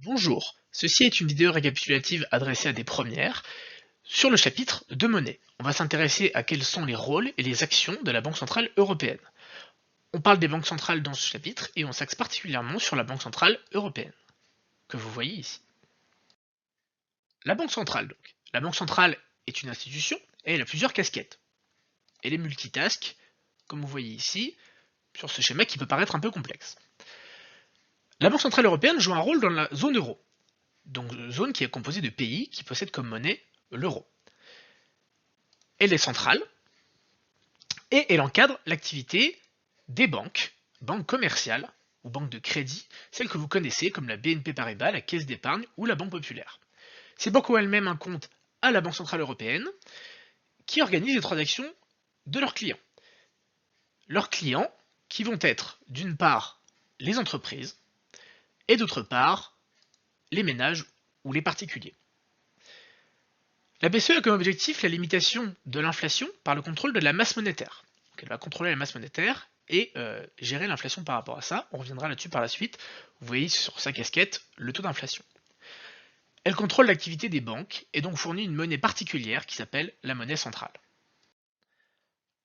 Bonjour, ceci est une vidéo récapitulative adressée à des premières sur le chapitre de monnaie. On va s'intéresser à quels sont les rôles et les actions de la Banque Centrale Européenne. On parle des banques centrales dans ce chapitre et on s'axe particulièrement sur la Banque Centrale Européenne, que vous voyez ici. La Banque Centrale donc. La Banque Centrale est une institution et elle a plusieurs casquettes. Elle est multitask, comme vous voyez ici, sur ce schéma qui peut paraître un peu complexe. La Banque Centrale Européenne joue un rôle dans la zone euro, donc zone qui est composée de pays qui possèdent comme monnaie l'euro. Elle est centrale et elle encadre l'activité des banques commerciales ou banques de crédit, celles que vous connaissez comme la BNP Paribas, la Caisse d'épargne ou la Banque Populaire. Ces banques ont elles-mêmes un compte à la Banque Centrale Européenne qui organise les transactions de leurs clients. Leurs clients qui vont être d'une part les entreprises et d'autre part les ménages ou les particuliers. La BCE a comme objectif la limitation de l'inflation par le contrôle de la masse monétaire. Donc elle va contrôler la masse monétaire et gérer l'inflation par rapport à ça. On reviendra là-dessus par la suite. Vous voyez sur sa casquette le taux d'inflation. Elle contrôle l'activité des banques et donc fournit une monnaie particulière qui s'appelle la monnaie centrale.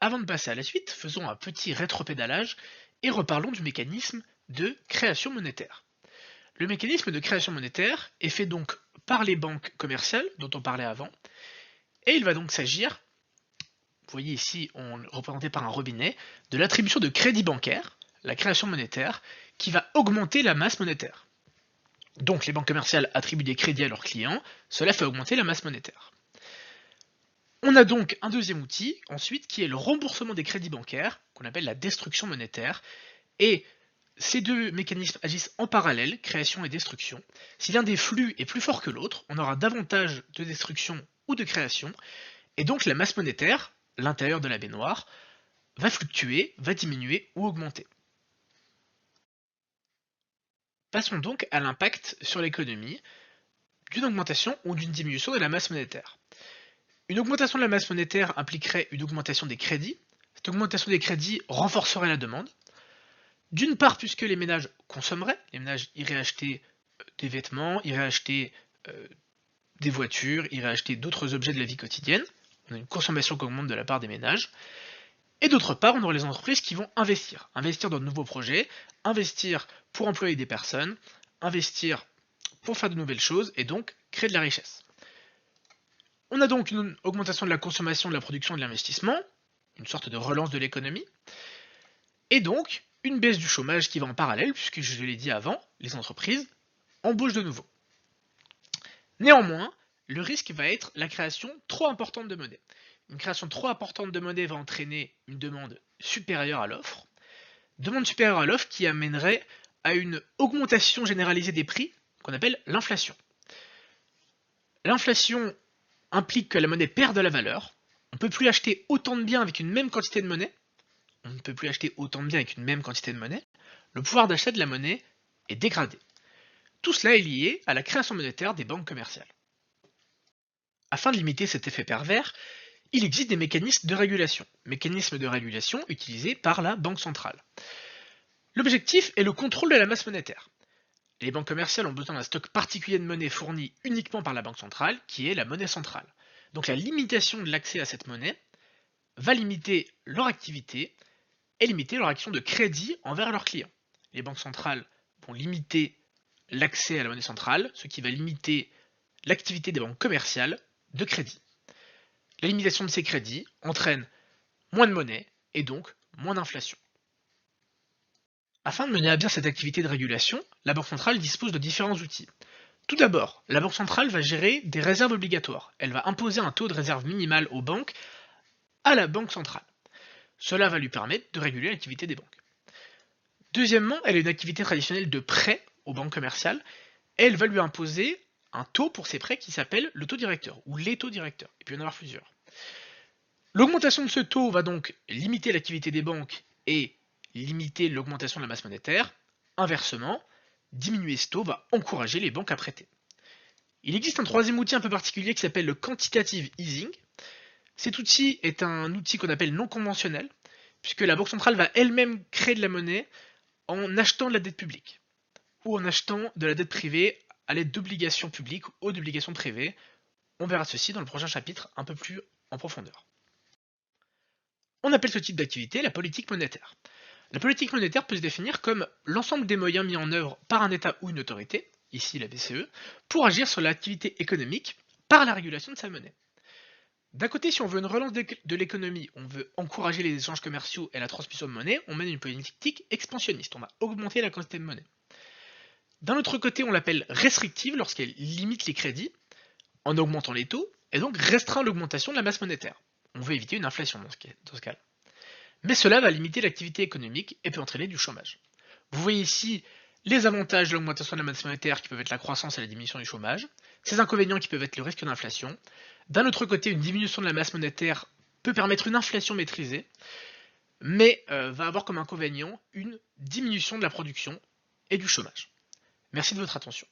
Avant de passer à la suite, faisons un petit rétropédalage et reparlons du mécanisme de création monétaire. Le mécanisme de création monétaire est fait donc par les banques commerciales dont on parlait avant, et il va donc s'agir, vous voyez ici on est représenté par un robinet, de l'attribution de crédit bancaire, la création monétaire, qui va augmenter la masse monétaire. Donc les banques commerciales attribuent des crédits à leurs clients, cela fait augmenter la masse monétaire. On a donc un deuxième outil, ensuite, qui est le remboursement des crédits bancaires, qu'on appelle la destruction monétaire, et ces deux mécanismes agissent en parallèle, création et destruction. Si l'un des flux est plus fort que l'autre, on aura davantage de destruction ou de création, et donc la masse monétaire, l'intérieur de la baignoire, va fluctuer, va diminuer ou augmenter. Passons donc à l'impact sur l'économie d'une augmentation ou d'une diminution de la masse monétaire. Une augmentation de la masse monétaire impliquerait une augmentation des crédits. Cette augmentation des crédits renforcerait la demande. D'une part, puisque les ménages consommeraient, les ménages iraient acheter des vêtements, iraient acheter des voitures, iraient acheter d'autres objets de la vie quotidienne. On a une consommation qui augmente de la part des ménages. Et d'autre part, on aura les entreprises qui vont investir. Investir dans de nouveaux projets, investir pour employer des personnes, investir pour faire de nouvelles choses et donc créer de la richesse. On a donc une augmentation de la consommation, de la production et de l'investissement, une sorte de relance de l'économie, et donc une baisse du chômage qui va en parallèle, puisque je l'ai dit avant, les entreprises embauchent de nouveau. Néanmoins, le risque va être la création trop importante de monnaie. Une création trop importante de monnaie va entraîner une demande supérieure à l'offre. Demande supérieure à l'offre qui amènerait à une augmentation généralisée des prix, qu'on appelle l'inflation. L'inflation implique que la monnaie perd de la valeur. On ne peut plus acheter autant de biens avec une même quantité de monnaie. On ne peut plus acheter autant de biens avec une même quantité de monnaie. Le pouvoir d'achat de la monnaie est dégradé. Tout cela est lié à la création monétaire des banques commerciales. Afin de limiter cet effet pervers, il existe des mécanismes de régulation utilisés par la Banque centrale. L'objectif est le contrôle de la masse monétaire. Les banques commerciales ont besoin d'un stock particulier de monnaie fourni uniquement par la Banque centrale, qui est la monnaie centrale. Donc la limitation de l'accès à cette monnaie va limiter leur activité et limiter leur action de crédit envers leurs clients. Les banques centrales vont limiter l'accès à la monnaie centrale, ce qui va limiter l'activité des banques commerciales de crédit. La limitation de ces crédits entraîne moins de monnaie et donc moins d'inflation. Afin de mener à bien cette activité de régulation, la Banque centrale dispose de différents outils. Tout d'abord, la Banque centrale va gérer des réserves obligatoires. Elle va imposer un taux de réserve minimal aux banques à la Banque centrale. Cela va lui permettre de réguler l'activité des banques. Deuxièmement, elle a une activité traditionnelle de prêt aux banques commerciales et elle va lui imposer un taux pour ses prêts qui s'appelle le taux directeur ou les taux directeurs. Il peut y en avoir plusieurs. L'augmentation de ce taux va donc limiter l'activité des banques et limiter l'augmentation de la masse monétaire. Inversement, diminuer ce taux va encourager les banques à prêter. Il existe un troisième outil un peu particulier qui s'appelle le quantitative easing. Cet outil est un outil qu'on appelle non conventionnel, puisque la Banque centrale va elle-même créer de la monnaie en achetant de la dette publique ou en achetant de la dette privée à l'aide d'obligations publiques ou d'obligations privées. On verra ceci dans le prochain chapitre un peu plus en profondeur. On appelle ce type d'activité la politique monétaire. La politique monétaire peut se définir comme l'ensemble des moyens mis en œuvre par un État ou une autorité, ici la BCE, pour agir sur l'activité économique par la régulation de sa monnaie. D'un côté, si on veut une relance de l'économie, on veut encourager les échanges commerciaux et la transmission de monnaie, on mène une politique expansionniste, on va augmenter la quantité de monnaie. D'un autre côté, on l'appelle restrictive lorsqu'elle limite les crédits, en augmentant les taux, et donc restreint l'augmentation de la masse monétaire. On veut éviter une inflation dans ce cas. Mais cela va limiter l'activité économique et peut entraîner du chômage. Vous voyez ici les avantages de l'augmentation de la masse monétaire qui peuvent être la croissance et la diminution du chômage, ces inconvénients qui peuvent être le risque d'inflation. D'un autre côté, une diminution de la masse monétaire peut permettre une inflation maîtrisée, mais va avoir comme inconvénient une diminution de la production et du chômage. Merci de votre attention.